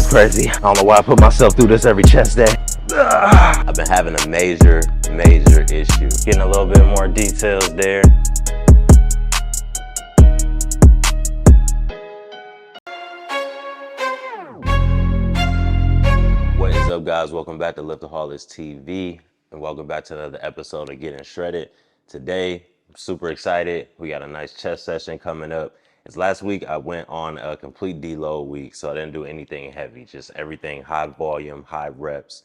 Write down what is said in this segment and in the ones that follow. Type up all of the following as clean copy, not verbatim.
It's crazy. I don't know why I put myself through this every chest day. I've been having a major issue. Getting a little bit more details there. What is up, guys? Welcome back to Liftaholics TV, and welcome back to another episode of Getting Shredded. Today, I'm super excited. We got a nice chest session coming up. As last week, I went on a complete deload week, so I didn't do anything heavy, just everything high volume, high reps.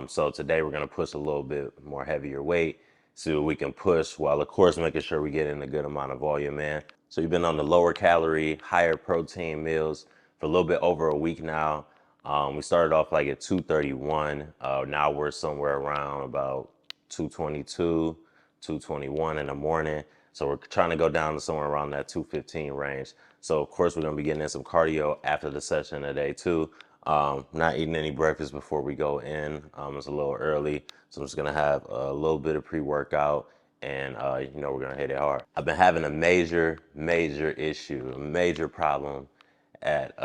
So today we're gonna push a little bit more heavier weight, see what we can push, while of course making sure we get in a good amount of volume in. So you've been on the lower calorie, higher protein meals for a little bit over a week now. We started off like at 231. Now we're somewhere around about 222, 221 in the morning. So we're trying to go down to somewhere around that 215 range. So of course we're gonna be getting in some cardio after the session today too. Not eating any breakfast before we go in. It's a little early, so I'm just gonna have a little bit of pre-workout, and we're gonna hit it hard. I've been having a major issue, a major problem at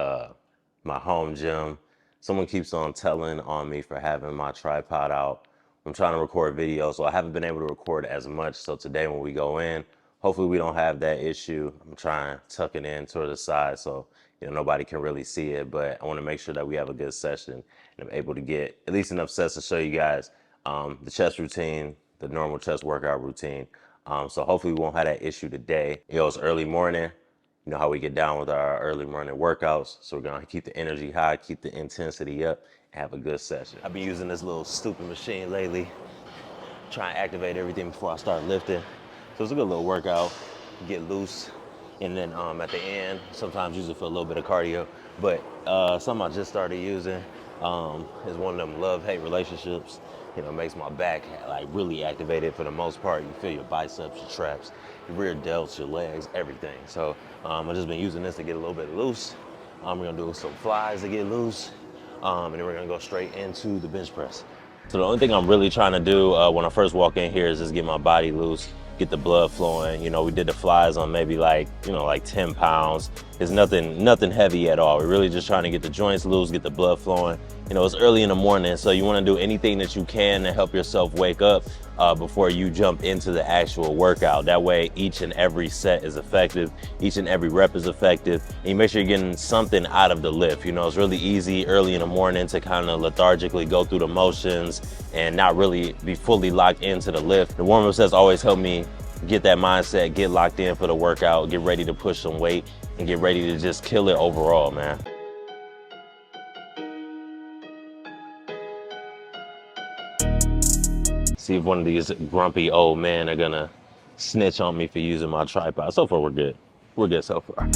my home gym. Someone keeps on telling on me for having my tripod out. I'm trying to record videos, so I haven't been able to record as much. So today when we go in, hopefully we don't have that issue. I'm trying to tuck it in toward the side so nobody can really see it, but I want to make sure that we have a good session and I'm able to get at least enough sets to show you guys the chest routine, the normal chest workout routine. So hopefully we won't have that issue today. It's early morning. You know how we get down with our early morning workouts. So we're gonna keep the energy high, keep the intensity up, and have a good session. I've been using this little stupid machine lately, trying to activate everything before I start lifting. So it's a good little workout, get loose. And then at the end, sometimes use it for a little bit of cardio. But something I just started using is one of them love-hate relationships. Makes my back like really activated for the most part. You feel your biceps, your traps, your rear delts, your legs, everything. So I've just been using this to get a little bit loose. We're gonna do some flies to get loose, and then we're gonna go straight into the bench press. So the only thing I'm really trying to do when I first walk in here is just get my body loose, get the blood flowing. We did the flies on maybe like 10 pounds. It's nothing heavy at all. We're really just trying to get the joints loose, get the blood flowing. It's early in the morning, so you want to do anything that you can to help yourself wake up before you jump into the actual workout. That way, each and every set is effective, each and every rep is effective, and you make sure you're getting something out of the lift. It's really easy early in the morning to kind of lethargically go through the motions and not really be fully locked into the lift. The warm-up sets always help me get that mindset, get locked in for the workout, get ready to push some weight, and get ready to just kill it overall, man. See if one of these grumpy old men are gonna snitch on me for using my tripod. So far, we're good. We're good so far.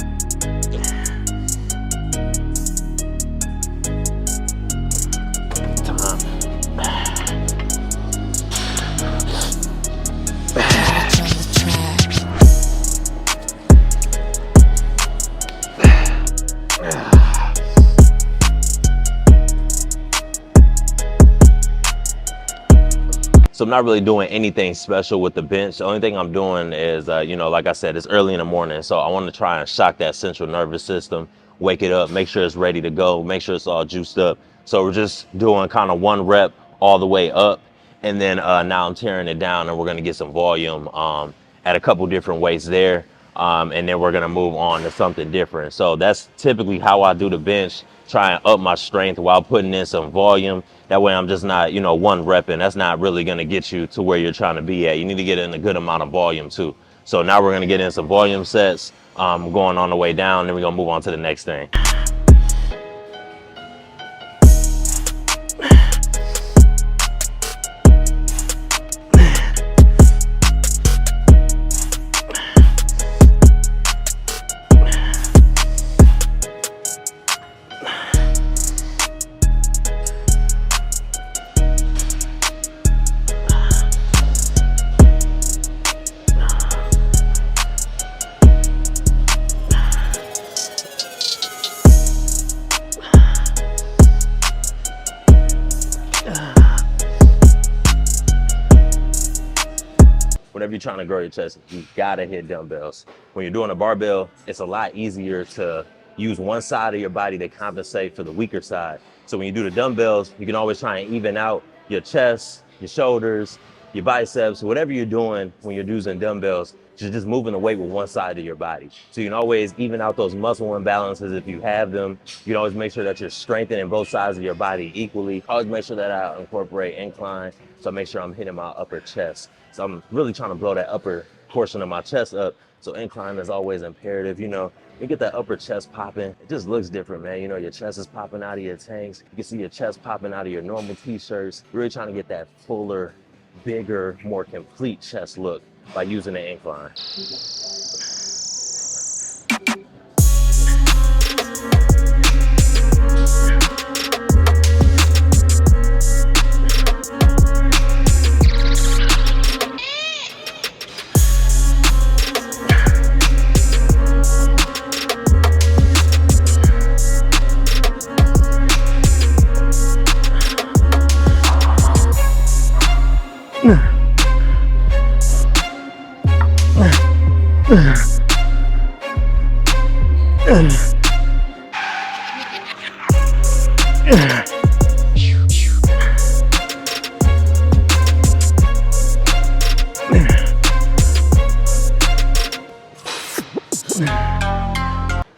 So I'm not really doing anything special with the bench. The only thing I'm doing is, like I said, it's early in the morning. So I want to try and shock that central nervous system, wake it up, make sure it's ready to go, make sure it's all juiced up. So we're just doing kind of one rep all the way up. And then now I'm tearing it down and we're going to get some volume at a couple different weights there. And then we're going to move on to something different. So that's typically how I do the bench, try and up my strength while putting in some volume. That way I'm just not, one repping. That's not really going to get you to where you're trying to be at. You need to get in a good amount of volume too. So now we're going to get in some volume sets, going on the way down, then we're going to move on to the next thing. Whenever you're trying to grow your chest, you gotta hit dumbbells. When you're doing a barbell, it's a lot easier to use one side of your body to compensate for the weaker side. So when you do the dumbbells, you can always try and even out your chest, your shoulders, your biceps, whatever you're doing when you're using dumbbells, just moving the weight with one side of your body. So you can always even out those muscle imbalances if you have them. You can always make sure that you're strengthening both sides of your body equally. Always make sure that I incorporate incline, so I make sure I'm hitting my upper chest. So I'm really trying to blow that upper portion of my chest up. So incline is always imperative. You know, you get that upper chest popping, it just looks different, man. You know, your chest is popping out of your tanks. You can see your chest popping out of your normal t-shirts. Really trying to get that fuller, bigger, more complete chest look by using the incline.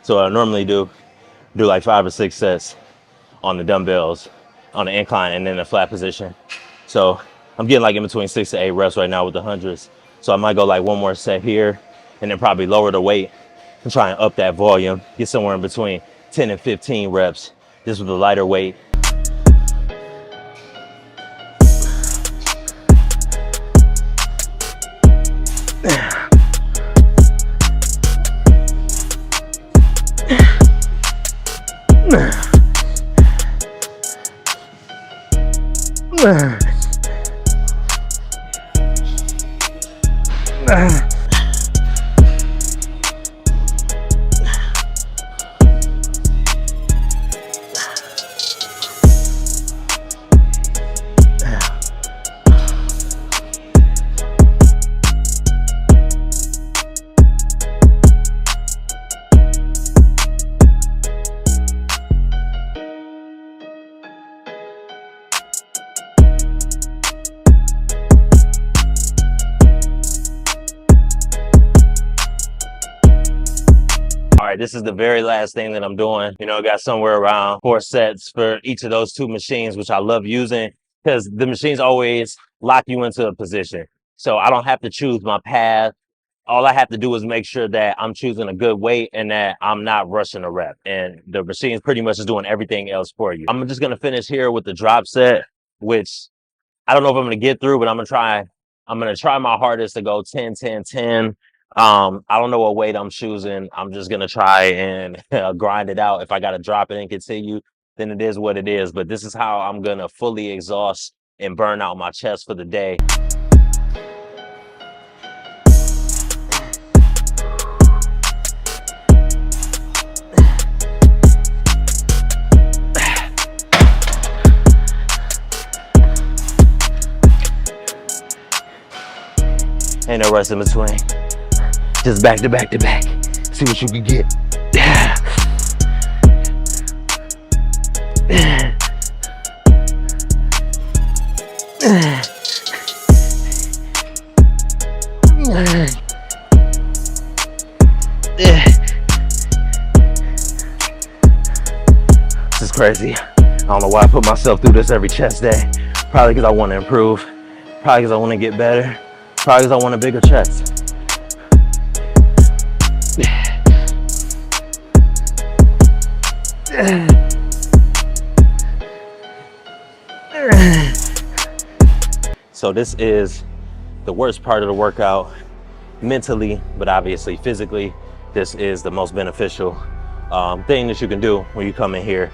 So I normally do like 5 or 6 sets on the dumbbells on the incline and then the flat position. So I'm getting like in between 6 to 8 reps right now with the hundreds. So I might go like one more set here and then probably lower the weight and try and up that volume, get somewhere in between 10 and 15 reps, just with a lighter weight. All right, this is the very last thing that I'm doing. You know, I got somewhere around 4 sets for each of those 2 machines, which I love using because the machines always lock you into a position. So I don't have to choose my path. All I have to do is make sure that I'm choosing a good weight and that I'm not rushing a rep. And the machine's pretty much is doing everything else for you. I'm just gonna finish here with the drop set, which I don't know if I'm gonna get through, but I'm gonna try. I'm gonna try my hardest to go 10, 10, 10. I don't know what weight I'm choosing. I'm just gonna try and grind it out. If I gotta drop it and continue, then it is what it is. But this is how I'm gonna fully exhaust and burn out my chest for the day. Ain't no rest in between. Just back to back to back. See what you can get. This is crazy. I don't know why I put myself through this every chest day. Probably because I want to improve. Probably because I want to get better. Probably because I want a bigger chest. So this is the worst part of the workout mentally, but obviously physically, this is the most beneficial thing that you can do when you come in here.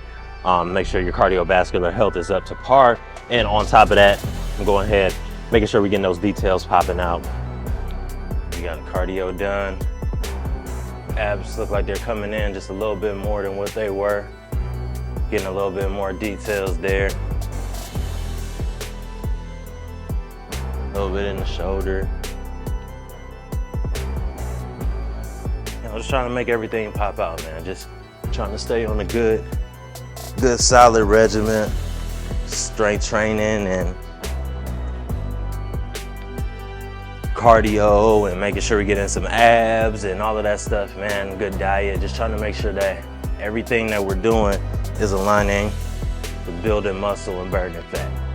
Make sure your cardiovascular health is up to par. And on top of that, I'm going ahead, making sure we're getting those details popping out. We got cardio done. Abs look like they're coming in just a little bit more than what they were. Getting a little bit more details there. A little bit in the shoulder. I'm just trying to make everything pop out, man. Just Trying to stay on a good solid regimen, strength training and cardio, and making sure we get in some abs and all of that stuff, man. Good diet, just trying to make sure that everything that we're doing is aligning with building muscle and burning fat.